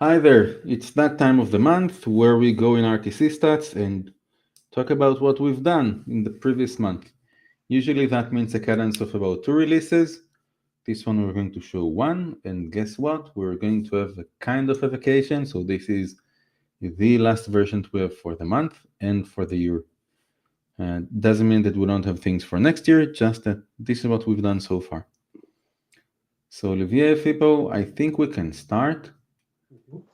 Hi there, it's that time of the month where we go in rtcStats and talk about what we've done in the previous month. Usually that means a cadence of about 2 releases. This one we're going to show one, and guess what? We're going to have a kind of a vacation, so this is the last version we have for the month and for the year. Doesn't mean that we don't have things for next year, just that this is what we've done so far. So Olivier, Fippo, I think we can start.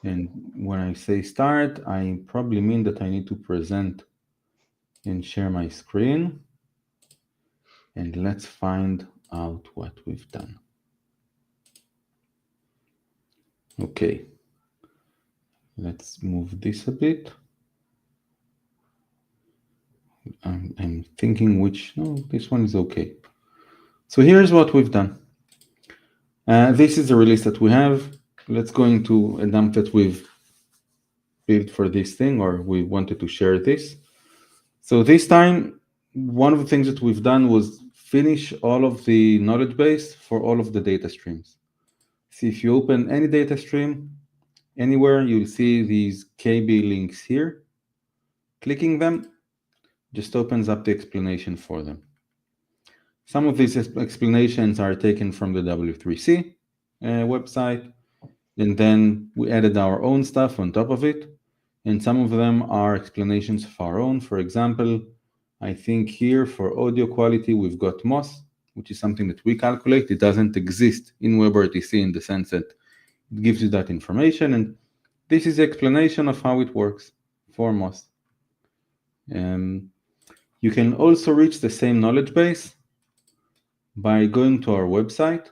And when I say start, I probably mean that I need to present and share my screen. And let's find out what we've done. Okay. Let's move this a bit. I'm thinking no, this one is okay. So here's what we've done. This is the release that we have. Let's go into a dump that we've built for this thing, or we wanted to share this. So this time, one of the things that we've done was finish all of the knowledge base for all of the data streams. See, if you open any data stream, anywhere, you'll see these KB links here. Clicking them just opens up the explanation for them. Some of these explanations are taken from the W3C website, and then we added our own stuff on top of it. And some of them are explanations of our own. For example, I think here for audio quality, we've got MOS, which is something that we calculate. It doesn't exist in webrtc in the sense that it gives you that information. And this is the explanation of how it works for MOS. You can also reach the same knowledge base by going to our website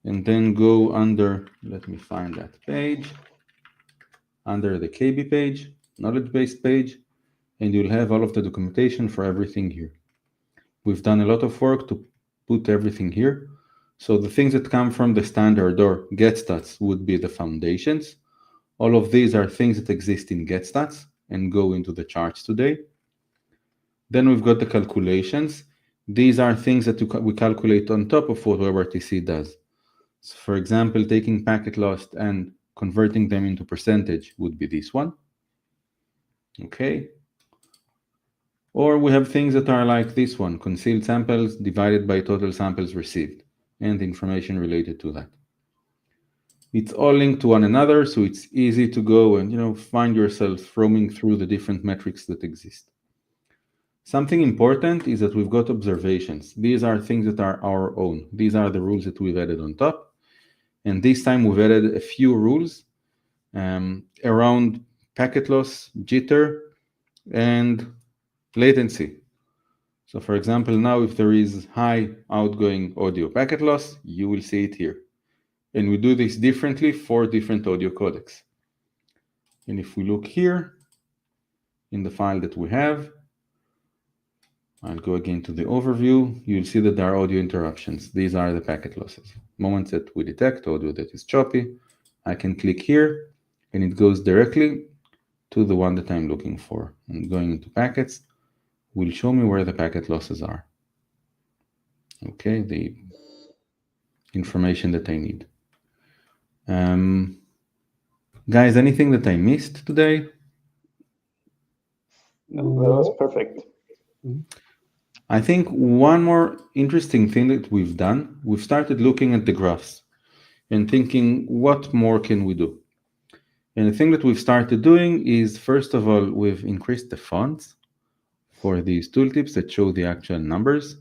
and then go under, let me find that page, under the KB page, knowledge base page, and you'll have all of the documentation for everything here. We've done a lot of work to put everything here. So the things that come from the standard or GetStats would be the foundations. All of these are things that exist in GetStats and go into the charts today. Then we've got the calculations. These are things that we calculate on top of what webrtc does. So for example, taking packet loss and converting them into percentage would be this one. Okay. Or we have things that are like this one, concealed samples divided by total samples received, and information related to that. It's all linked to one another, so it's easy to go and find yourself roaming through the different metrics that exist. Something important is that we've got observations. These are things that are our own. These are the rules that we've added on top. And this time we've added a few rules around packet loss, jitter, and latency. So for example, now if there is high outgoing audio packet loss, you will see it here. And we do this differently for different audio codecs. And if we look here in the file that we have, I'll go again to the overview. You'll see that there are audio interruptions. These are the packet losses. Moments that we detect audio that is choppy, I can click here and it goes directly to the one that I'm looking for. And going into packets will show me where the packet losses are. Okay, the information that I need. Guys, anything that I missed today? No, that was perfect. I think one more interesting thing that we've done, we've started looking at the graphs and thinking, what more can we do? And the thing that we've started doing is, first of all, we've increased the fonts for these tooltips that show the actual numbers.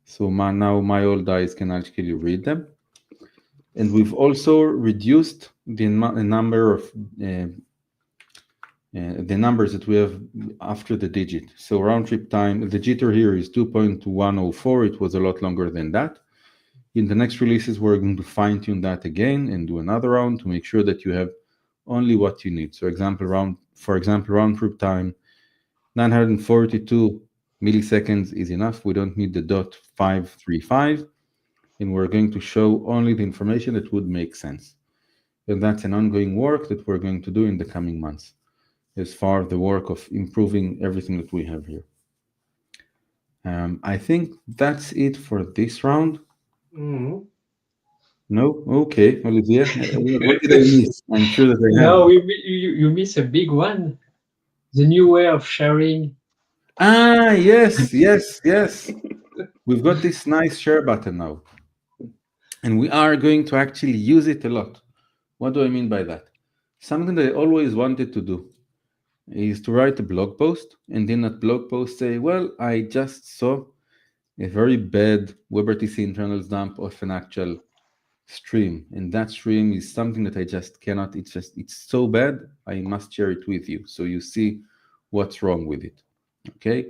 So now my old eyes can actually read them. And we've also reduced the number of the numbers that we have after the digit. So round trip time, the jitter here is 2.104. It was a lot longer than that. In the next releases, we're going to fine tune that again and do another round to make sure that you have only what you need. So for example, round trip time, 942 milliseconds is enough. We don't need the .535. And we're going to show only the information that would make sense. And that's an ongoing work that we're going to do in the coming months as far as the work of improving everything that we have here. I think that's it for this round. No? Okay, Olivier. What did I miss? I'm sure that I have. No, you miss a big one. The new way of sharing. Ah, yes, yes, yes. We've got this nice share button now, and we are going to actually use it a lot. What do I mean by that? Something that I always wanted to do is to write a blog post, and in that blog post say, well, I just saw a very bad webrtc internals dump of an actual stream, and that stream is something that I just cannot. It's so bad. I must share it with you so you see what's wrong with it. Okay.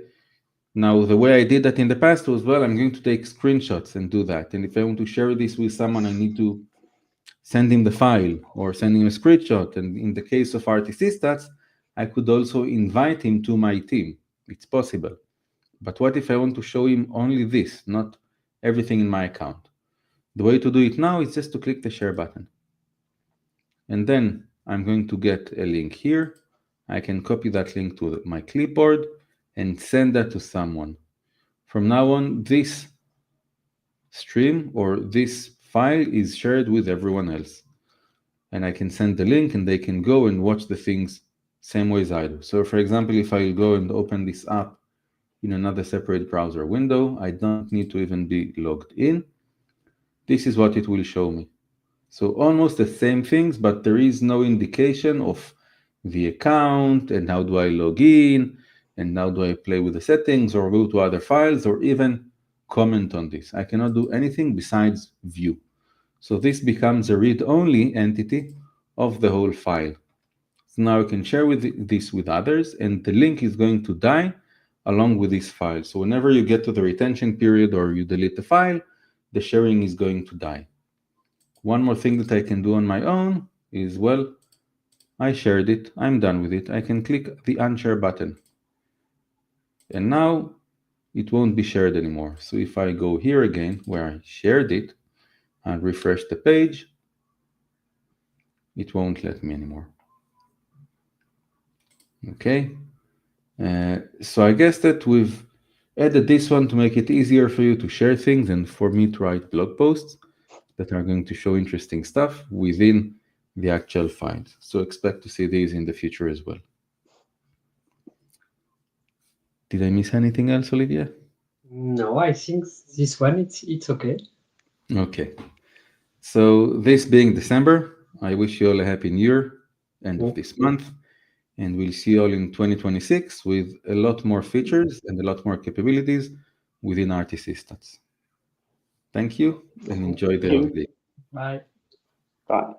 Now the way I did that in the past was, well, I'm going to take screenshots and do that. And if I want to share this with someone, I need to send him the file or send him a screenshot. And in the case of rtcStats, I could also invite him to my team. It's possible. But what if I want to show him only this, not everything in my account? The way to do it now is just to click the share button. And then I'm going to get a link here. I can copy that link to my clipboard and send that to someone. From now on, this stream or this file is shared with everyone else. And I can send the link and they can go and watch the things same way as I do. So for example, if I go and open this app in another separate browser window, I don't need to even be logged in. This is what it will show me. So almost the same things, but there is no indication of the account and how do I log in and how do I play with the settings or go to other files or even comment on this. I cannot do anything besides view. So this becomes a read-only entity of the whole file. So now I can share this with others, and the link is going to die along with this file. So whenever you get to the retention period or you delete the file, the sharing is going to die. One more thing that I can do on my own is, well, I shared it, I'm done with it. I can click the unshare button. And now it won't be shared anymore. So if I go here again where I shared it and refresh the page, it won't let me anymore. Okay, so I guess that we've added this one to make it easier for you to share things and for me to write blog posts that are going to show interesting stuff within the actual files. So expect to see these in the future as well. Did I miss anything else, Olivia? No, I think this one it's okay. Okay. So this being December, I wish you all a happy new year, end of Mm. this month, and we'll see you all in 2026 with a lot more features and a lot more capabilities within rtcStats. Thank you and Thank enjoy the you. holiday. Bye. Bye.